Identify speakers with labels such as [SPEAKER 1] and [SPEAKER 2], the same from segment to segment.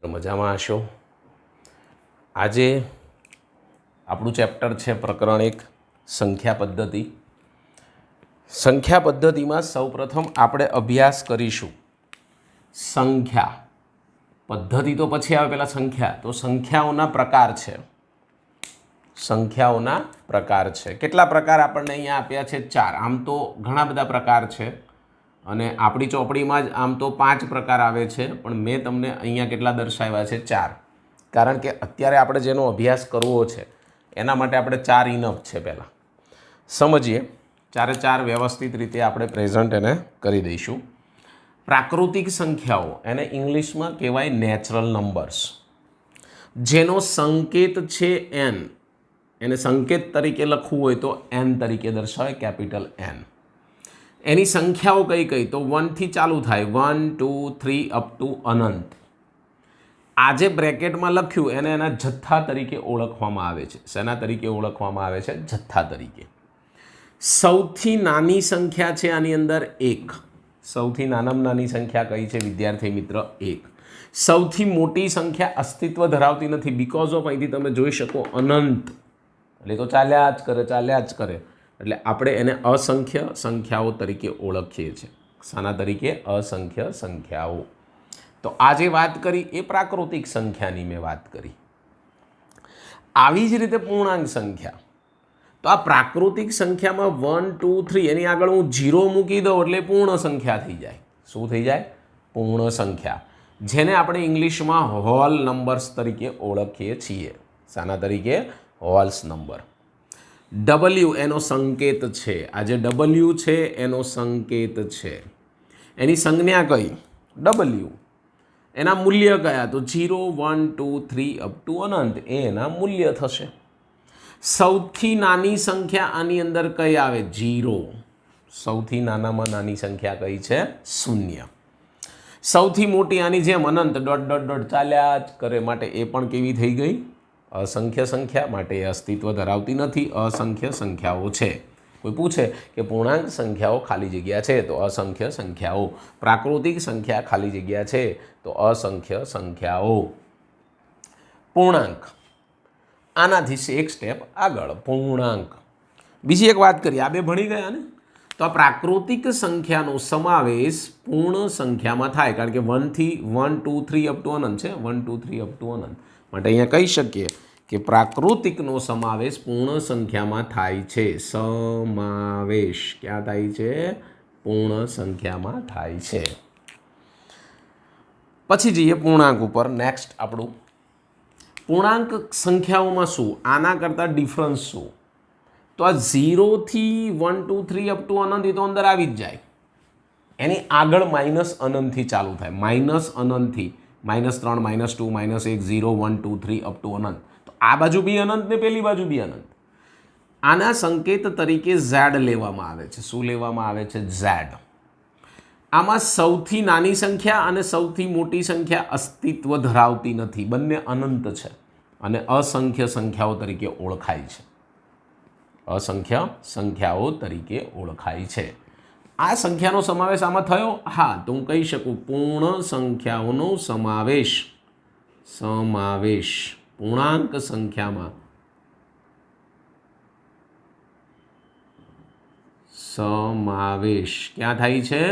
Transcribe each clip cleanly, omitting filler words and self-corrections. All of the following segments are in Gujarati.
[SPEAKER 1] મજામાં હશો. આજે આપણું ચેપ્ટર છે પ્રકરણ 1 સંખ્યા પદ્ધતિ. સંખ્યા પદ્ધતિમાં સૌપ્રથમ આપણે અભ્યાસ કરીશું સંખ્યા પદ્ધતિ. તો પછી આવે પહેલાં સંખ્યા. તો સંખ્યાઓના પ્રકાર છે. સંખ્યાઓના પ્રકાર છે. કેટલા પ્રકાર આપણને અહીંયા આપ્યા છે? 4. આમ તો ઘણા બધા પ્રકાર છે અને આપણી ચોપડીમાં જ આમ તો 5 પ્રકાર આવે છે, પણ મેં તમને અહીંયા કેટલા દર્શાવ્યા છે? 4. કારણ કે અત્યારે આપણે જેનો અભ્યાસ કરવો છે એના માટે આપણે 4 ઇનફ છે. પહેલાં સમજીએ. 4 વ્યવસ્થિત રીતે આપણે પ્રેઝન્ટ એને કરી દઈશું. પ્રાકૃતિક સંખ્યાઓ, એને ઇંગ્લિશમાં કહેવાય નેચરલ નંબર્સ. જેનો સંકેત છે n, એને સંકેત તરીકે લખવું હોય તો n તરીકે દર્શાવે, કેપિટલ N. એની સંખ્યાઓ કઈ કઈ? તો 1 થી ચાલુ થાય, 1 2 3 અપ ટુ અનંત. આ જે બ્રેકેટમાં લખ્યું એને એના જથ્થા તરીકે ઓળખવામાં આવે છે. શેના તરીકે ઓળખવામાં આવે છે? જથ્થા તરીકે. સૌથી નાની સંખ્યા છે આની અંદર 1. સૌથી નાનામાં નાની સંખ્યા કઈ છે વિદ્યાર્થી મિત્ર? 1. સૌથી મોટી સંખ્યા અસ્તિત્વ ધરાવતી નથી, બીકોઝ ઓફ અહીંથી તમે જોઈ શકો અનંત, એટલે તો ચાલ્યા જ કરે. એટલે આપણે એને અસંખ્ય સંખ્યાઓ તરીકે ઓળખીએ છીએ. શાના તરીકે? અસંખ્ય સંખ્યાઓ. તો આ જે વાત કરી એ પ્રાકૃતિક સંખ્યાની મેં વાત કરી. આવી જ રીતે પૂર્ણાંક સંખ્યા. તો આ પ્રાકૃતિક સંખ્યામાં 1 2 3 એની આગળ હું 0 મૂકી દઉં એટલે પૂર્ણ સંખ્યા થઈ જાય. શું થઈ જાય? પૂર્ણ સંખ્યા, જેને આપણે ઇંગ્લિશમાં હોલ નંબર્સ તરીકે ઓળખીએ છીએ. શાના તરીકે? Holes number. W એનો સંકેત છે. આ જે W છે એનો સંકેત છે. એની સંજ્ઞા કઈ? W. એના મૂલ્ય કયા? તો 0 1 2 3 અપ ટુ અનંત. એ એના મૂલ્ય થશે. સૌથી નાની સંખ્યા આની અંદર કઈ આવે? 0. સૌથી નાનામાં નાની સંખ્યા કઈ છે? 0. સૌથી મોટી આની જેમ અનંત ડોટ ડોટ ડોટ ચાલ્યા જ કરે, માટે એ પણ કેવી થઈ ગઈ? અસંખ્ય સંખ્યા. માટે એ અસ્તિત્વ ધરાવતી નથી, અસંખ્ય સંખ્યાઓ છે. કોઈ પૂછે કે પૂર્ણાંક સંખ્યાઓ ખાલી જગ્યા છે, તો અસંખ્ય સંખ્યાઓ. પ્રાકૃતિક સંખ્યા ખાલી જગ્યા છે, તો અસંખ્ય સંખ્યાઓ. પૂર્ણાંક આનાથી એક સ્ટેપ આગળ. પૂર્ણાંક. બીજી એક વાત કરીએ, આ બે ભણી ગયા ને, તો આ પ્રાકૃતિક સંખ્યાનો સમાવેશ પૂર્ણ સંખ્યામાં થાય, કારણ કે 1 થી 1 2 3 અપ ટુ અનંત છે. 1 2 3 અપ ટુ અનંત. માટે અહીંયા કહી શકીએ કે પ્રાકૃતિકનો સમાવેશ પૂર્ણ સંખ્યામાં થાય છે. સમાવેશ ક્યાં થાય છે? પૂર્ણ સંખ્યામાં થાય છે. પછી જઈએ પૂર્ણાંક ઉપર. નેક્સ્ટ આપણું પૂર્ણાંક સંખ્યાઓમાં શું આના કરતાં ડિફરન્સ શું? તો આ 0 થી 1 2 3 અપ ટુ અનંત એ તો અંદર આવી જ જાય. એની આગળ માઇનસ અનંતથી ચાલુ થાય. માઇનસ અનંતથી -3 -2 -1 0 1 2 3 અપ ટુ અનંત. તો આ બાજુ બી અનંત ને પેલી બાજુ બી અનંત. આના સંકેત તરીકે Z લેવામાં આવે છે. શું લેવામાં આવે છે? Z. આમાં સૌથી નાની સંખ્યા અને સૌથી મોટી સંખ્યા અસ્તિત્વ ધરાવતી નથી, બંને અનંત છે અને અસંખ્ય સંખ્યાઓ તરીકે ઓળખાય છે. અસંખ્ય સંખ્યાઓ તરીકે ઓળખાય છે. આ સંખ્યાનો સમાવેશ આમાં થયો? હા, તો હું કહી શકું પૂર્ણ સંખ્યાઓનો સમાવેશ. પૂર્ણાંક સંખ્યામાં સમાવેશ ક્યાં થાય છે?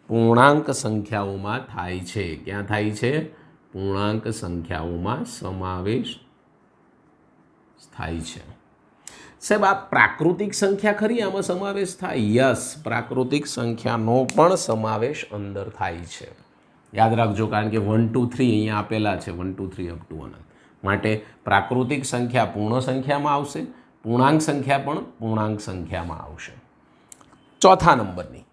[SPEAKER 1] પૂર્ણાંક સંખ્યાઓમાં થાય છે. ક્યાં થાય છે? પૂર્ણાંક સંખ્યાઓમાં સમાવેશ થાય છે. સાહેબ, આ પ્રાકૃતિક સંખ્યા ખરી આમાં સમાવેશ થાય? યસ, પ્રાકૃતિક સંખ્યાનો પણ સમાવેશ અંદર થાય છે. યાદ રાખજો, કારણ કે 1 2 3 અહીંયા આપેલા છે. 1 2 3 અપ ટુ અનંત. માટે પ્રાકૃતિક સંખ્યા પૂર્ણ સંખ્યામાં આવશે, પૂર્ણાંક સંખ્યા પણ પૂર્ણાંક સંખ્યામાં આવશે. ચોથા નંબરની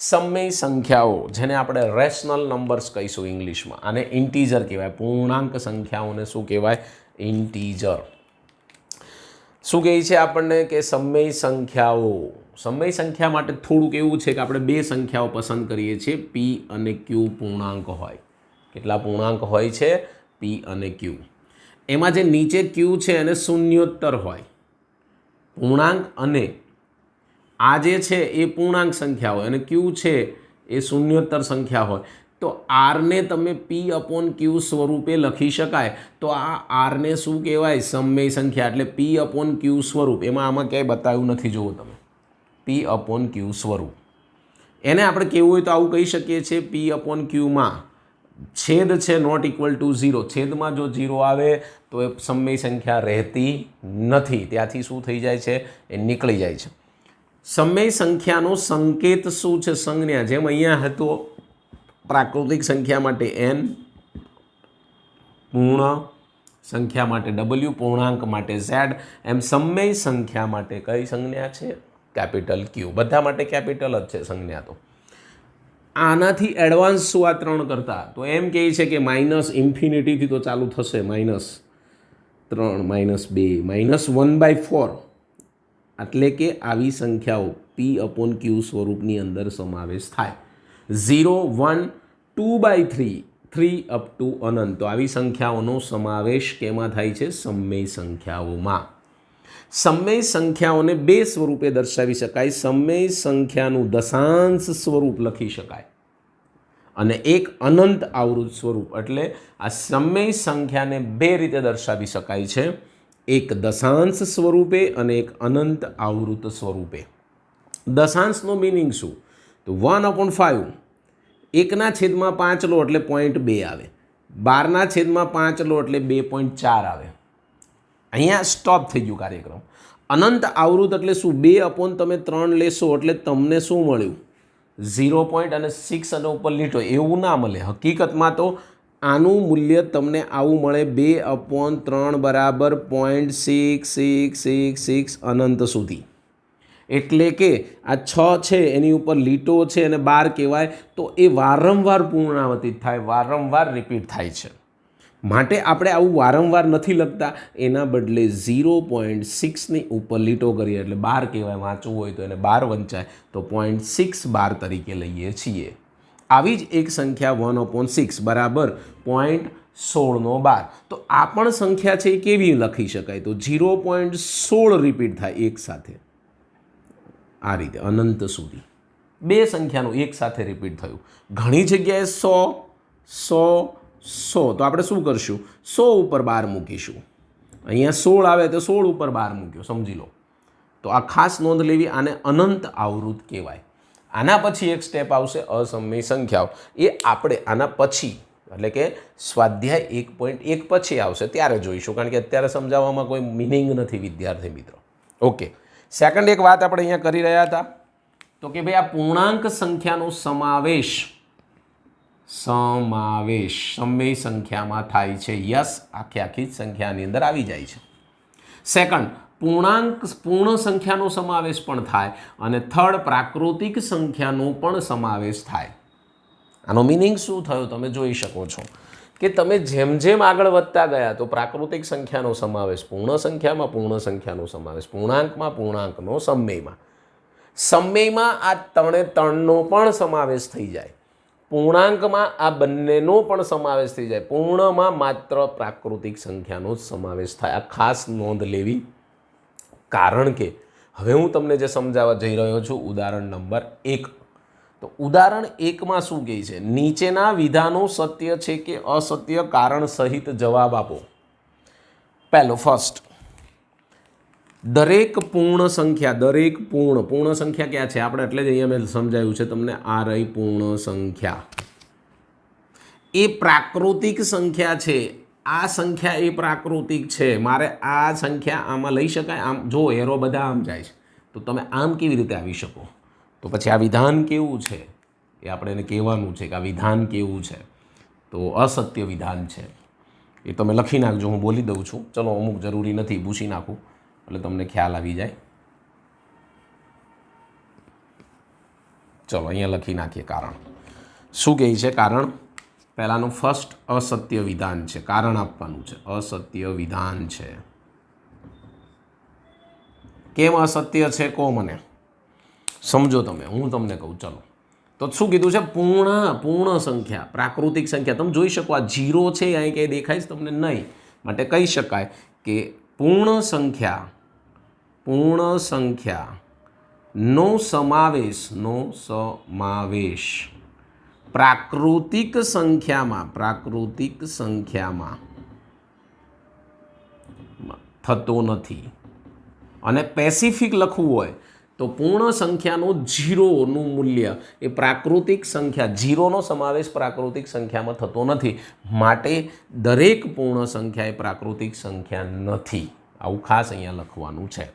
[SPEAKER 1] સમય સંખ્યાઓ, જેને આપણે રેશનલ નંબર્સ કહીશું ઇંગ્લિશમાં. આને ઇન્ટીજર કહેવાય. પૂર્ણાંક સંખ્યાઓને શું કહેવાય? ઇન્ટીજર. શું કહે છે આપણને કે સમય સંખ્યાઓ. સમય સંખ્યા માટે થોડુંક એવું છે કે આપણે બે સંખ્યાઓ પસંદ કરીએ છીએ, P અને Q પૂર્ણાંક હોય. કેટલા પૂર્ણાંક હોય છે? P અને Q. એમાં જે નીચે Q છે એને શૂન્યોત્તર હોય પૂર્ણાંક, અને આ જે છે એ પૂર્ણાંક સંખ્યા હોય અને Q છે એ શૂન્યોત્તર સંખ્યા હોય. તો આરને તમે પી અપોન ક્યુ સ્વરૂપે લખી શકાય. તો આ આરને શું કહેવાય? સમમેય સંખ્યા. એટલે પી અપોન ક્યુ સ્વરૂપ. એમાં આમાં ક્યાંય બતાવ્યું નથી, જુઓ તમે, પી અપોન ક્યુ સ્વરૂપ. એને આપણે કહેવું હોય તો આવું કહી શકીએ છીએ, પી અપોન ક્યુમાં છેદ છે નોટ ઇક્વલ ટુ 0. છેદમાં જો 0 આવે તો એ સમમેય સંખ્યા રહેતી નથી. ત્યાંથી શું થઈ જાય છે? એ નીકળી જાય છે. સમમેય સંખ્યાનો સંકેત શું છે? સંજ્ઞા. જેમ અહીંયા હતો પ્રાકૃતિક સંખ્યા માટે n, પૂર્ણ સંખ્યા માટે w, પૂર્ણાંક માટે z, એમ સમમેય સંખ્યા માટે કઈ સંજ્ઞા છે? કેપિટલ ક્યુ. બધા માટે કેપિટલ જ છે સંજ્ઞા. તો આનાથી એડવાન્સ શું આ 3 કરતા? તો એમ કહે છે કે માઇનસ ઇન્ફિનિટીથી તો ચાલુ થશે, -3, -2, -1/4. એટલે કે આવી સંખ્યાઓ પી અપોન ક્યુ સ્વરૂપની અંદર સમાવેશ થાય. 0, 1, 2/3, 3 અપ ટુ અનંત. તો આવી સંખ્યાઓનો સમાવેશ કેમાં થાય છે? સમમેય સંખ્યાઓમાં. સમમેય સંખ્યાઓને બે સ્વરૂપે દર્શાવી શકાય. સમમેય સંખ્યાનું દશાંશ સ્વરૂપ લખી શકાય અને એક અનંત આવૃત સ્વરૂપ. એટલે આ સમમેય સંખ્યાને બે રીતે દર્શાવી શકાય છે, એક દશાંશ સ્વરૂપે અને એક અનંત આવૃત સ્વરૂપે. દશાંશનો મિનિંગ શું? તો 1/5, 1/5 લો એટલે 0.2 આવે, 12/5 લો એટલે 2.4 આવે. અહીંયા સ્ટોપ થઈ ગયું કાર્યક્રમ. અનંત આવૃત એટલે શું? 2/3 લેશો એટલે તમને શું મળ્યું? 0.6 અને ઉપર લીટો. એવું ના મળે. હકીકતમાં તો આનું મૂલ્ય તમને આવું મળે, 2/3 બરાબર 0.6666 અનંત સુધી. એટલે કે આ 6 છે એની ઉપર લીટો છે અને 12 કહેવાય. તો એ વારંવાર પુનરાવર્તિત થાય, વારંવાર રિપીટ થાય છે. માટે આપણે આવું વારંવાર નથી લખતા, એના બદલે 0.6ની ઉપર લીટો કરીએ એટલે 12 કહેવાય. વાંચવું હોય તો એને 12 વંચાય તો 0.612 તરીકે લઈએ છીએ. આવી જ એક સંખ્યા 1/6 બરાબર 0.16 તો આ પણ સંખ્યા છે એ કેવી લખી શકાય? તો 0.16 રિપીટ થાય એક સાથે, આ રીતે અનંત સુધી. બે સંખ્યાનું એક સાથે રિપીટ થયું. ઘણી જગ્યાએ 100 તો આપણે શું કરશું? 100 ઉપર 12 મૂકીશું. અહીંયા 16 આવે તો 16 ઉપર 12 મૂક્યો, સમજી લો. તો આ ખાસ નોંધ લેવી. આને અનંત આવૃત કહેવાય. આના પછી એક સ્ટેપ આવશે અસમય સંખ્યાઓ. એ આપણે આના પછી એટલે કે સ્વાધ્યાય 1.1 પછી આવશે ત્યારે જોઈશું, કારણ કે અત્યારે સમજાવવામાં કોઈ મિનિંગ નથી વિદ્યાર્થી મિત્રો. ઓકે, સેકન્ડ એક વાત આપણે અહીંયા કરી રહ્યા હતા તો કે ભાઈ આ પૂર્ણાંક સંખ્યાનો સમાવેશ સમમેય સંખ્યામાં થાય છે. યસ, આખી સંખ્યાની અંદર આવી જાય છે. સેકન્ડ, પૂર્ણ સંખ્યાનો સમાવેશ પણ થાય અને થર્ડ, પ્રાકૃતિક સંખ્યાનો પણ સમાવેશ થાય. આનો મિનિંગ શું થયો તમે જોઈ શકો છો કે તમે જેમ જેમ આગળ વધતા ગયા તો પ્રાકૃતિક સંખ્યાનો સમાવેશ પૂર્ણ સંખ્યાનો સમાવેશ પૂર્ણાંકનો સમમેયમાં આ 3નો પણ સમાવેશ થઈ જાય. પૂર્ણાંકમાં આ બંનેનો પણ સમાવેશ થઈ જાય. પૂર્ણમાં માત્ર પ્રાકૃતિક સંખ્યાનો જ સમાવેશ થાય. આ ખાસ નોંધ લેવી, કારણ કે હવે હું તમને જે સમજાવવા જઈ રહ્યો છું ઉદાહરણ નંબર 1. તો ઉદાહરણ 1માં શું કહે છે? નીચેના વિધાનો સત્ય છે કે અસત્ય? કારણ સહિત જવાબ આપો. પહેલો, ફર્સ્ટ, દરેક પૂર્ણ સંખ્યા ક્યાં છે? આપણે એટલે જ અહીંયા મેં સમજાવ્યું છે તમને, આ રહી પૂર્ણ સંખ્યા. એ પ્રાકૃતિક સંખ્યા છે. આ સંખ્યા એ પ્રાકૃતિક છે. મારે આ સંખ્યા આમાં લઈ શકાય? આમ જો એરો બધા આમ જાય છે તો તમે આમ કેવી રીતે આવી શકો? તો પછી આ વિધાન કેવું છે એ આપણે એને કહેવાનું છે કે આ વિધાન કેવું છે. તો અસત્ય વિધાન છે. એ તમે લખી નાખજો, હું બોલી દઉં છું. ચલો, અમુક જરૂરી નથી, ભૂસી નાખું એટલે તમને ખ્યાલ આવી જાય. ચલો અહીંયા લખી નાખીએ કારણ. શું કહે છે કારણ? પહેલાનું ફર્સ્ટ અસત્ય વિધાન છે, કારણ આપવાનું છે. અસત્ય વિધાન છે. કેમ અસત્ય છે કહો મને, સમજો તમે, હું તમને કહું. ચલો, તો શું કીધું છે? પૂર્ણ સંખ્યા, પ્રાકૃતિક સંખ્યા. તમે જોઈ શકો આ 0 છે, અહીં કંઈ દેખાય છે તમને? નહીં. માટે કહી શકાય કે પૂર્ણ સંખ્યાનો સમાવેશ પ્રાકૃતિક સંખ્યામાં થતો નથી. અને પેસિફિક લખવું હોય તો પૂર્ણ સંખ્યાનું ઝીરોનું મૂલ્ય એ પ્રાકૃતિક સંખ્યા, ઝીરોનો સમાવેશ પ્રાકૃતિક સંખ્યામાં થતો નથી, માટે દરેક પૂર્ણ સંખ્યા એ પ્રાકૃતિક સંખ્યા નથી. આવું ખાસ અહીંયા લખવાનું છે.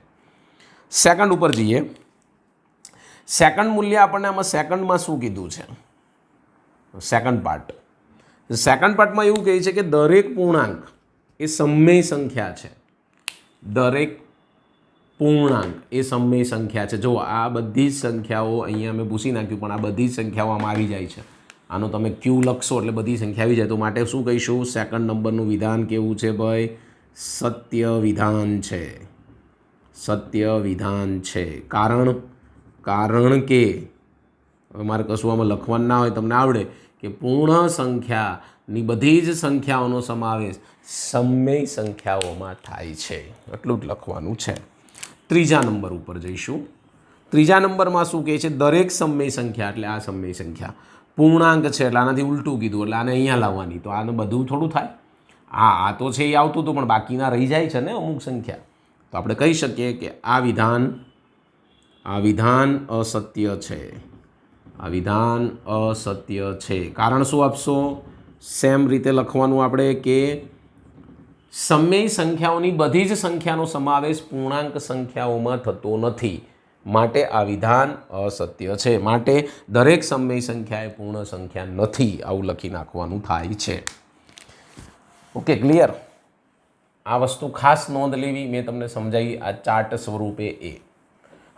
[SPEAKER 1] સેકન્ડ ઉપર જઈએ. સેકન્ડ મૂલ્ય આપણને આમાં સેકન્ડમાં શું કીધું છે? સેકન્ડ પાર્ટમાં એવું કહે છે કે દરેક પૂર્ણાંક એ સમય સંખ્યા છે. દરેક પૂર્ણાંક એ સમય સંખ્યા છે. જો આ બધી જ સંખ્યાઓ અહીંયા મેં પૂછી નાખ્યું, પણ આ બધી જ સંખ્યાઓ આમાં આવી જાય છે. આનો તમે ક્યુ લખશો એટલે બધી સંખ્યા આવી જાય. તો માટે શું કહીશું? સેકન્ડ નંબરનું વિધાન કેવું છે ભાઈ? સત્ય વિધાન છે. સત્ય વિધાન છે. કારણ કે હવે મારે કશું આમાં લખવાનું ના હોય, તમને આવડે કે પૂર્ણ સંખ્યાની બધી જ સંખ્યાઓનો સમાવેશ સમય સંખ્યાઓમાં થાય છે. એટલું જ લખવાનું છે. ત્રીજા નંબર ઉપર જઈશું. ત્રીજા નંબરમાં શું કહે છે? દરેક સમય સંખ્યા, એટલે આ સમય સંખ્યા પૂર્ણાંક છે, એટલે આનાથી ઉલટું કીધું, એટલે આને અહીંયા લાવવાની. તો આને બધું થોડું થાય? આ તો છે એ આવતું હતું, પણ બાકીના રહી જાય છે ને અમુક સંખ્યા. તો આપણે કહી શકીએ કે આ વિધાન અસત્ય છે. આ વિધાન અસત્ય છે. કારણ શું આપશો? સેમ રીતે લખવાનું આપણે કે સમય સંખ્યાઓની બધી જ સંખ્યાનો સમાવેશ પૂર્ણાંક સંખ્યાઓમાં થતો નથી, માટે આ વિધાન અસત્ય છે. માટે દરેક સમય સંખ્યા એ પૂર્ણ સંખ્યા નથી, આવું લખી નાખવાનું થાય છે. Okay, clear? આ વસ્તુ ખાસ નોંધ લેવી, મેં તમને સમજાવી આ ચાર્ટ સ્વરૂપે એ.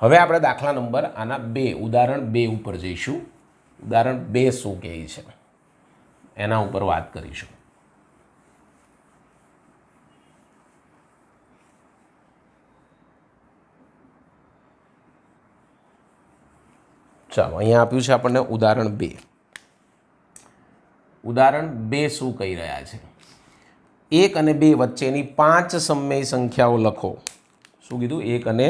[SPEAKER 1] હવે આપણે દાખલા નંબર આના 2 ઉદાહરણ 2 ઉપર જઈશું. ઉદાહરણ 2 શું કહે છે એના ઉપર વાત કરીશું. ચાલો, અહીંયા આપ્યું છે આપણને ઉદાહરણ 2. ઉદાહરણ 2 શું કહી રહ્યા છે? 1 અને 2 વચ્ચેની 5 સમય સંખ્યાઓ લખો. શું કીધું? 1 અને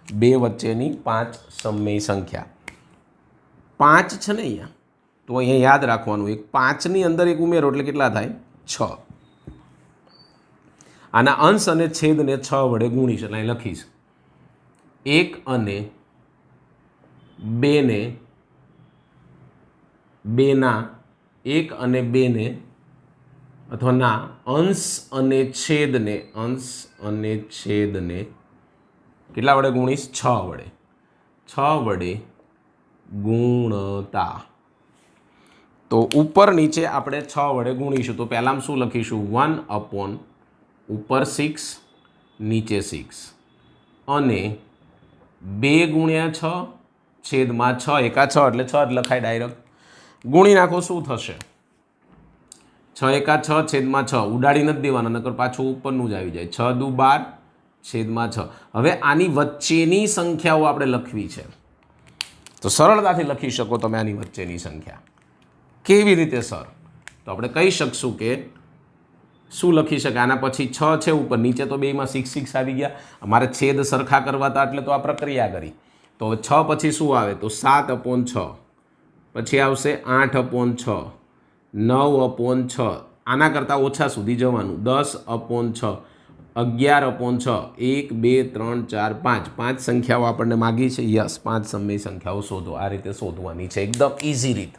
[SPEAKER 1] 2 વચ્ચેની 5 સમય સંખ્યા. 5 છે ને અહીંયા, તો અહીંયા યાદ રાખવાનું, એક 5ની અંદર એક ઉમેરો એટલે કેટલા થાય? 6. આના અંશ અને છેદને 6 વડે ગુણીશ, એટલે અહીં લખીશ 1 અને 2 ને 2ના 1 અને 2 ને અથવા ના અંશ અને છેદને કેટલા વડે ગુણીશ? 6 વડે. 6 વડે ગુણતા. તો ઉપર નીચે આપણે 6 વડે ગુણીશું. તો પહેલાં શું લખીશું? 1 અપોન ઉપર 6 નીચે 6 અને 2 ગુણ્યા 6 છેદમાં 6 એકા 6 એટલે 6 જ લખાય ડાયરેક્ટ. ગુણી નાખો, શું થશે? 6 એકા 6 છેદમાં 6 ઉડાડી નથી દેવાના, નકર પાછું ઉપરનું જ આવી જાય. 6 દુ 12 છેદમાં 6. હવે આની વચ્ચેની સંખ્યાઓ આપણે લખવી છે, તો સરળતાથી લખી શકો તમે આની વચ્ચેની સંખ્યા. કેવી રીતે સર? તો આપણે કહી શકશું કે શું લખી શકાય? આના પછી 6 છે ઉપર, નીચે તો બેમાં 6 આવી ગયા. અમારે છેદ સરખા કરવા હતા એટલે તો આ પ્રક્રિયા કરી. તો હવે 6 પછી શું આવે? તો 7 અપોન 6, પછી આવશે 8 અપોન 6, 9 અપોન 6, આના કરતાં ઓછા સુધી જવાનું, 10 અપોન 6, 11 અપોન 6, 1 2 3 4 5. 5 સંખ્યાઓ આપણને માગી છે. યસ, 5 સમય સંખ્યાઓ શોધો. આ રીતે શોધવાની છે, એકદમ ઇઝી રીત.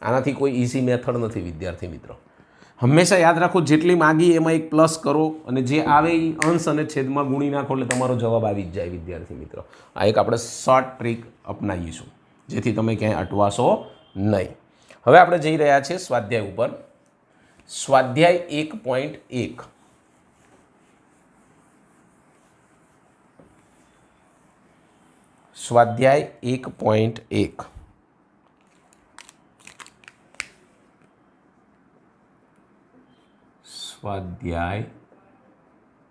[SPEAKER 1] આનાથી કોઈ ઇઝી મેથડ નથી વિદ્યાર્થી મિત્રો. હંમેશા યાદ રાખો, જેટલી માગી એમાં એક પ્લસ કરો અને જે આવે એ અંશ અને છેદમાં ગુણી નાખો એટલે તમારો જવાબ આવી જ જાય વિદ્યાર્થી મિત્રો. આ એક આપણે શોર્ટ ટ્રીક અપનાવીશું જેથી તમે ક્યાંય અટવાશો નહીં. હવે આપણે જઈ રહ્યા છીએ સ્વાધ્યાય ઉપર. સ્વાધ્યાય 1.1. સ્વાધ્યાય 1.1. સ્વાધ્યાય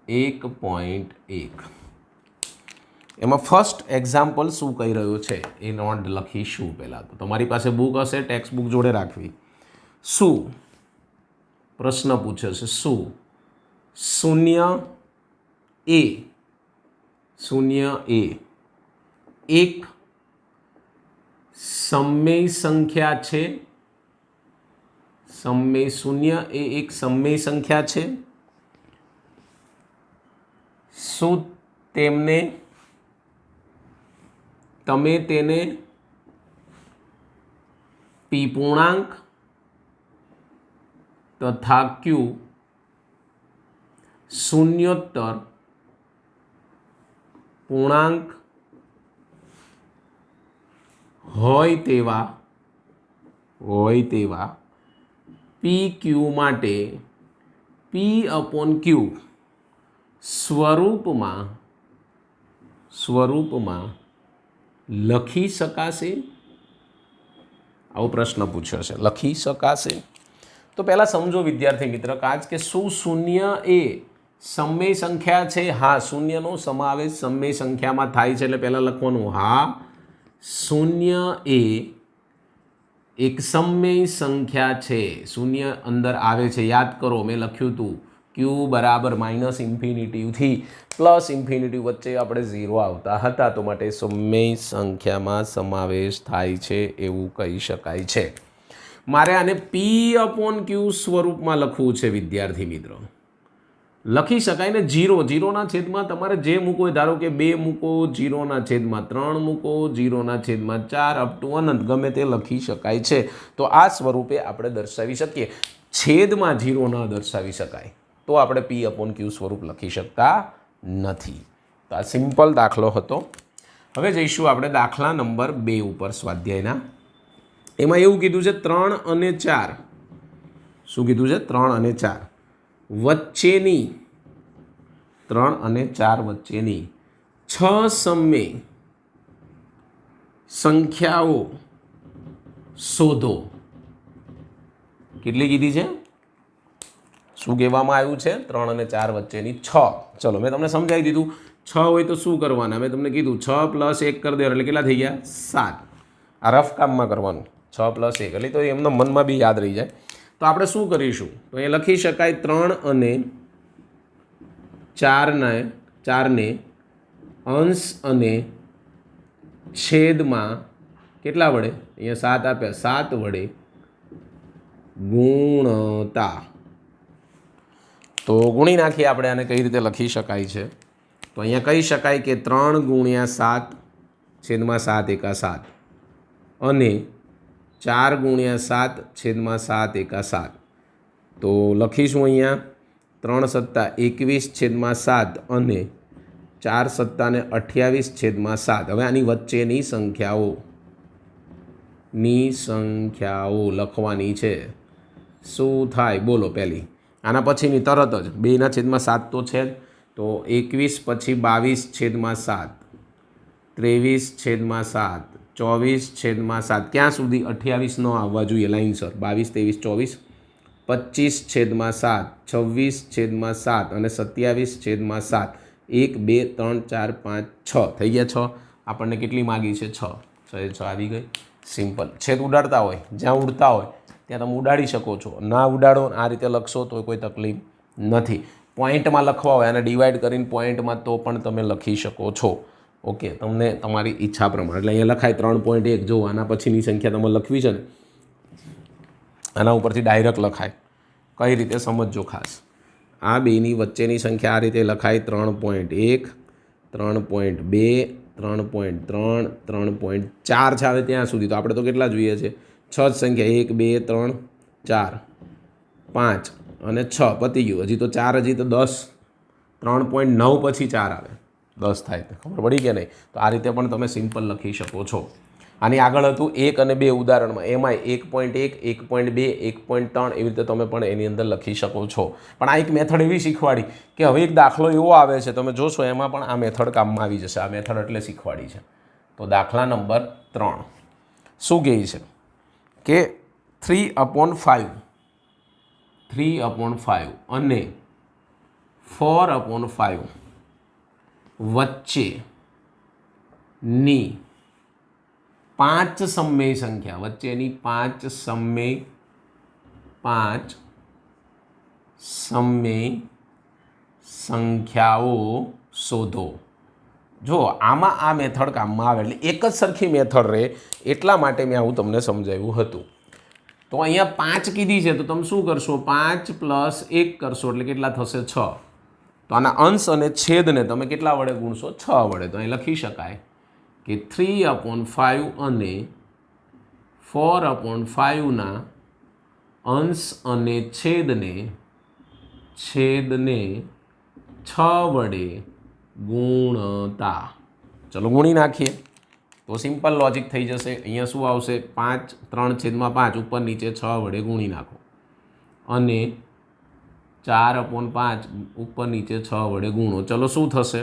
[SPEAKER 1] 1.1. એમાં ફર્સ્ટ એક્ઝામ્પલ શું કહી રહ્યો છે એ નોંધ લખીશું. પહેલાં તો તમારી પાસે બુક હશે, ટેક્સ્ટ બુક જોડે રાખવી. શું પ્રશ્ન પૂછે છે? શું 0 એક સમય સંખ્યા છે? સમમેય શૂન્ય એ એક સમમેય સંખ્યા છે. શું તમે તેને પી પૂર્ણાંક તથા ક્યુ શૂન્યોત્તર પૂર્ણાંક હોય તેવા પી ક્યુ માટે પી અપોન ક્યુ સ્વરૂપમાં લખી શકાશે? આવો પ્રશ્ન પૂછ્યો છે. લખી શકાશે? તો પહેલાં સમજો વિદ્યાર્થી મિત્ર કે શું શૂન્ય એ સમમેય સંખ્યા છે? હા, શૂન્યનો સમાવેશ સમમેય સંખ્યામાં થાય છે. એટલે પહેલાં લખવાનું હા, શૂન્ય એ એક સમમેય સંખ્યા છે. શૂન્ય અંદર આવે છે. યાદ કરો, મેં લખ્યું હતું ક્યુ બરાબર -ઇન્ફિનિટીથી +ઇન્ફિનિટી વચ્ચે આપણે 0 આવતા હતા, તો માટે સમમેય સંખ્યામાં સમાવેશ થાય છે એવું કહી શકાય છે. મારે આને પી અપોન ક્યુ સ્વરૂપમાં લખવું છે વિદ્યાર્થી મિત્રો. લખી શકાય ને 0 છેદમાં તમારે જે મૂકો, ધારો કે 2 મૂકો, 0/3 મૂકો, 0/4 અપ ટુ અનંત, ગમે તે લખી શકાય છે. તો આ સ્વરૂપે આપણે દર્શાવી શકીએ. છેદમાં 0 ન દર્શાવી શકાય તો આપણે પી અપોન ક્યુ સ્વરૂપ લખી શકતા નથી. તો આ સિમ્પલ દાખલો હતો. હવે જઈશું આપણે દાખલા નંબર 2 ઉપર સ્વાધ્યાયના. એમાં એવું કીધું છે 3 અને 4. શું કીધું છે? 3 અને 4 વચ્ચેની 3 અને 4 વચ્ચેની 6 સમમેય સંખ્યાઓ શોધો. કેટલી કીધી છે? શું કહેવામાં આવ્યું છે? 3 અને 4 વચ્ચેની 6. ચલો, મેં તમને સમજાવી દીધું. 6 હોય તો શું કરવાના? મેં તમને કીધું 6 + 1 કરી દે એટલે કેટલા થઈ ગયા? 7. આ રફ કામમાં કરવાનું. 6 + 1 એટલે તો એમનો મનમાં બી યાદ રહી જાય. તો આપણે શું કરીશું? તો એ લખી શકાય 3 અને 4ને અંશ અને છેદમાં કેટલા વડે? અહીંયા 7 આપ્યા, 7 વડે ગુણતા. તો ગુણી નાખીએ આપણે આને. કઈ રીતે લખી શકાય છે? તો અહીંયા કહી શકાય કે 3 × 7 છેદમાં 7 × 7 અને 4 × 7 છેદમાં 7 × 7. તો લખીશું અહીંયા 3 × 21 છેદમાં 7 અને 4 × 28 છેદમાં 7. હવે આની વચ્ચેની સંખ્યાઓ લખવાની છે. શું થાય બોલો? પહેલી આના પછીની તરત જ 2/7 તો છે જ. તો 21 પછી 22 છેદમાં 7, 23 છેદમાં 7, 24 છેદમાં 7. ક્યાં સુધી? 28 ન આવવા જોઈએ લાઈનસર. 22, 23, 24, 25 છેદમાં 7, 26 છેદમાં 7 અને 27 છેદમાં 7. 1, 2, 3, 4, 5, 6 થઈ ગયા. 6 આપણને કેટલી માગી છે? 6. 6 આવી ગઈ. સિમ્પલ. છેદ ઉડાડતા હોય, જ્યાં ઉડતા હોય ત્યાં તમે ઉડાડી શકો છો. ના ઉડાડો, આ રીતે લખશો તો કોઈ તકલીફ નથી. પોઈન્ટમાં લખવા હોય અને ડિવાઈડ કરીને પોઈન્ટમાં તો પણ તમે લખી શકો છો. ઓકે, તમને તમારી ઈચ્છા પ્રમાણે. એટલે અહીંયા લખાય 3.1. જો આના પછીની સંખ્યા તમે લખવી છે ને, આના ઉપરથી ડાયરેક્ટ લખાય. કઈ રીતે સમજજો ખાસ. આ બેની વચ્ચેની સંખ્યા આ રીતે લખાય 3.1, 3.2, 3.3, 3.4 છે. આવે ત્યાં સુધી તો આપણે તો કેટલા જોઈએ છે? 6 જ સંખ્યા. 1, 2, 3, 4, 5 અને 6 પતી ગયું. હજી તો 4, હજી તો 10. 3.9 પછી 4 આવે, 10 થાય. ખબર પડી કે નહીં? તો આ રીતે પણ તમે સિમ્પલ લખી શકો છો. આની આગળ હતું 1 અને 2 ઉદાહરણમાં, એમાંય 1.1, 1.2, 1.3 એવી રીતે તમે પણ એની અંદર લખી શકો છો. પણ આ એક મેથડ એવી શીખવાડી કે હવે એક દાખલો એવો આવે છે, તમે જોશો એમાં પણ આ મેથડ કામમાં આવી જશે. આ મેથડ એટલે શીખવાડી છે. તો દાખલા નંબર 3 શું કહે છે કે 3/5 અને 4/5 વચ્ચેની 5 સમમેય સંખ્યા, વચ્ચેની 5 સમમેય સંખ્યાઓ શોધો. જો આમાં આ મેથડ કામમાં આવે એટલે એક જ સરખી મેથડ રહે, એટલા માટે મેં આવું તમને સમજાવ્યું હતું. તો અહીંયા 5 કીધી છે, તો તમે શું કરશો? 5 + 1 કરશો એટલે કેટલા થશે? 6. તો આના અંશ અને છેદને તમે કેટલા વડે ગુણશો? 6 વડે. તો અહીં લખી શકાય કે 3/5 અને 4/5ના અંશ અને છેદને 6 વડે ગુણતા. ચલો ગુણી નાખીએ તો સિમ્પલ લોજિક થઈ જશે. અહીંયા શું આવશે? 5 3/5 ઉપર નીચે 6 વડે ગુણી નાખો અને 4/5 ઉપર નીચે 6 વડે ગુણો. ચલો શું થશે?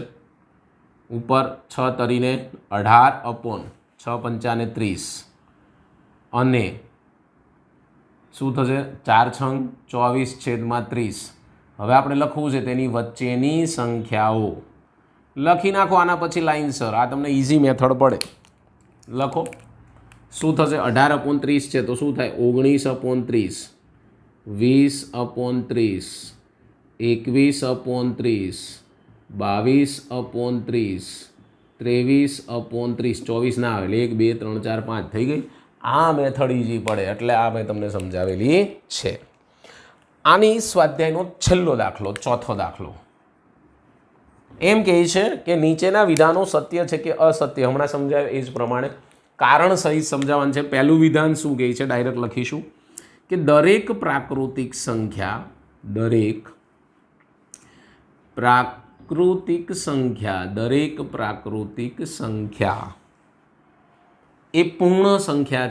[SPEAKER 1] ઉપર 6 તરીને 18/6 × 5 = 30 અને શું થશે? 4 × 24/30. હવે આપણે લખવું છે તેની વચ્ચેની સંખ્યાઓ. લખી નાખો આના પછી લાઇનસર. આ તમને ઇઝી મેથડ પડે. લખો શું થશે? 18/30 છે તો શું થાય? 19/30, 20/30, 21/30, 22/30, 23/30. 24 ના આવે એટલે 1 2 3 4 5 થઈ ગઈ. આ મેથડ ઇઝી પડે એટલે આ મેં તમને સમજાવેલી છે. આની સ્વાધ્યાયનો છેલ્લો દાખલો, ચોથો દાખલો એમ કહે છે કે નીચેના વિધાનો સત્ય છે કે અસત્ય. હમણાં સમજાવે એ જ પ્રમાણે કારણ સહિત સમજાવવાનું છે. પહેલું વિધાન શું કહે છે? ડાયરેક્ટ લખીશું કે દરેક પ્રાકૃતિક સંખ્યા એ પૂર્ણ સંખ્યા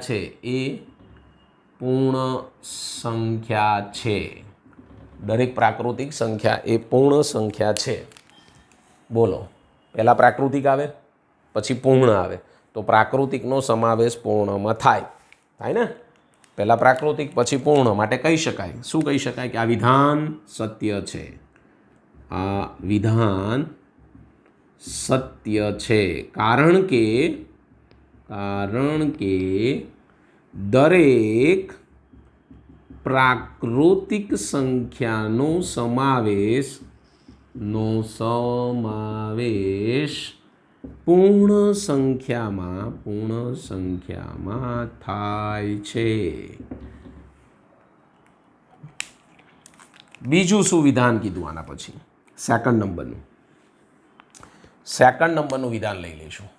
[SPEAKER 1] છે. દરેક પ્રાકૃતિક સંખ્યા એ પૂર્ણ સંખ્યા છે. બોલો, પહેલાં પ્રાકૃતિક આવે પછી પૂર્ણ આવે તો પ્રાકૃતિકનો સમાવેશ પૂર્ણમાં થાય ને? પહેલાં પ્રાકૃતિક પછી પૂર્ણ માટે કહી શકાય. શું કહી શકાય? કે આ વિધાન સત્ય છે. આ વિધાન સત્ય છે કારણ કે દરેક પ્રાકૃતિક સંખ્યાનો સમાવેશ પૂર્ણ સંખ્યામાં થાય છે. બીજું શું વિધાન કીધું આના પછી? સેકન્ડ નંબરનું વિધાન લઈ લઈશું.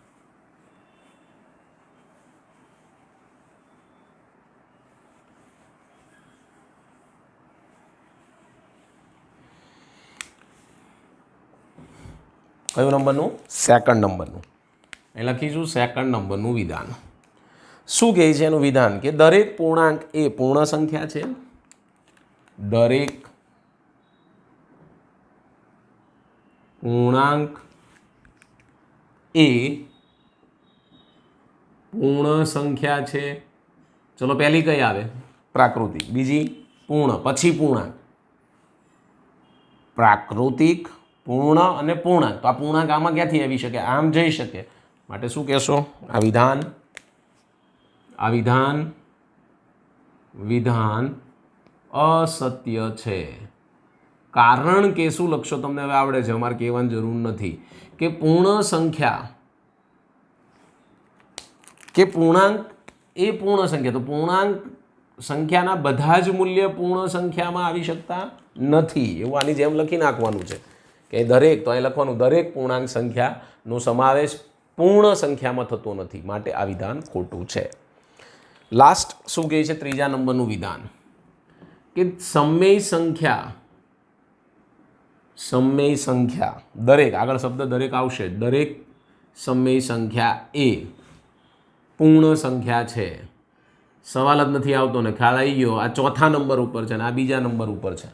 [SPEAKER 1] કયું નંબરનું? સેકન્ડ નંબરનું. એ લખીશું સેકન્ડ નંબરનું વિધાન. શું કહે છે એનું વિધાન? કે દરેક પૂર્ણાંક એ પૂર્ણ સંખ્યા છે. દરેક પૂર્ણાંક એ પૂર્ણ સંખ્યા છે. ચલો પહેલી કઈ આવે? પ્રાકૃતિક. બીજી પૂર્ણ, પછી પૂર્ણાંક. પ્રાકૃતિક, પૂર્ણ અને પૂર્ણાંક. તો આ પૂર્ણાંક આમાં ક્યાંથી આવી શકે? આમ જઈ શકે. માટે શું કહેશો? આ વિધાન અસત્ય છે. કારણ કે શું લખશો? તમને હવે આવડે છે, અમારે કહેવાની જરૂર નથી. કે પૂર્ણ સંખ્યા કે પૂર્ણાંક એ પૂર્ણ સંખ્યા. તો પૂર્ણાંક સંખ્યાના બધા જ મૂલ્ય પૂર્ણ સંખ્યામાં આવી શકતા નથી. એવું આની જેમ લખી નાખવાનું છે કે દરેક, તો અહીં લખવાનું દરેક પૂર્ણાંક સંખ્યાનો સમાવેશ પૂર્ણ સંખ્યામાં થતો નથી. માટે આ વિધાન ખોટું છે. લાસ્ટ શું કહે છે? ત્રીજા નંબરનું વિધાન કે સમય સંખ્યા દરેક, આગળ શબ્દ દરેક આવશે. દરેક સમય સંખ્યા એ પૂર્ણ સંખ્યા છે. સવાલ જ નથી આવતો ને, ખ્યાલ આવી ગયો. આ ચોથા નંબર ઉપર છે ને આ બીજા નંબર ઉપર છે.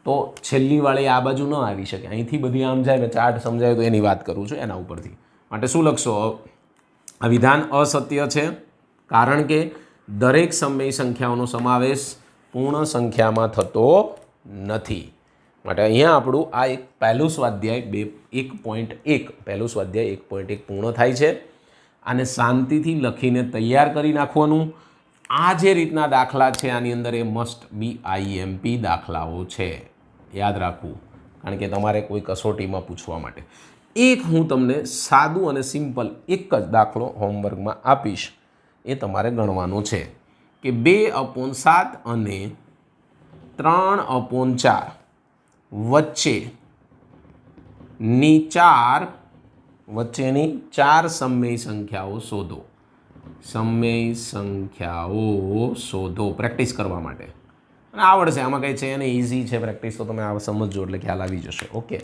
[SPEAKER 1] તો છેલ્લી વાળી આ બાજુ ન આવી શકે. અહીંથી બધી આમ જાય ને ચાર્ટ સમજાય તો એની વાત કરું છું, એના ઉપરથી. માટે શું લખશો? આ વિધાન અસત્ય છે કારણ કે દરેક સમય સંખ્યાઓનો સમાવેશ પૂર્ણ સંખ્યામાં થતો નથી. માટે અહીંયા આપણું આ એક પહેલું સ્વાધ્યાય 1.1 પૂર્ણ થાય છે. આને શાંતિથી લખીને તૈયાર કરી નાખવાનું. આ જે રીતના દાખલા છે આની અંદર એ મસ્ટ બી IMP દાખલાઓ છે. યાદ રાખવું, કારણ કે તમારે કોઈ કસોટીમાં પૂછવા માટે. એક હું તમને સાદું અને સિમ્પલ એક જ દાખલો હોમવર્કમાં આપીશ, એ તમારે ગણવાનો છે. કે 2/7 અને 3/4 વચ્ચેની ચાર સમય સંખ્યાઓ શોધો. સમય સંખ્યાઓ શોધો પ્રેક્ટિસ કરવા માટે. અને આવડશે, આમાં કંઈ છે અને ઇઝી છે પ્રેક્ટિસ, તો તમે આ સમજજો એટલે ખ્યાલ આવી જશે. ઓકે.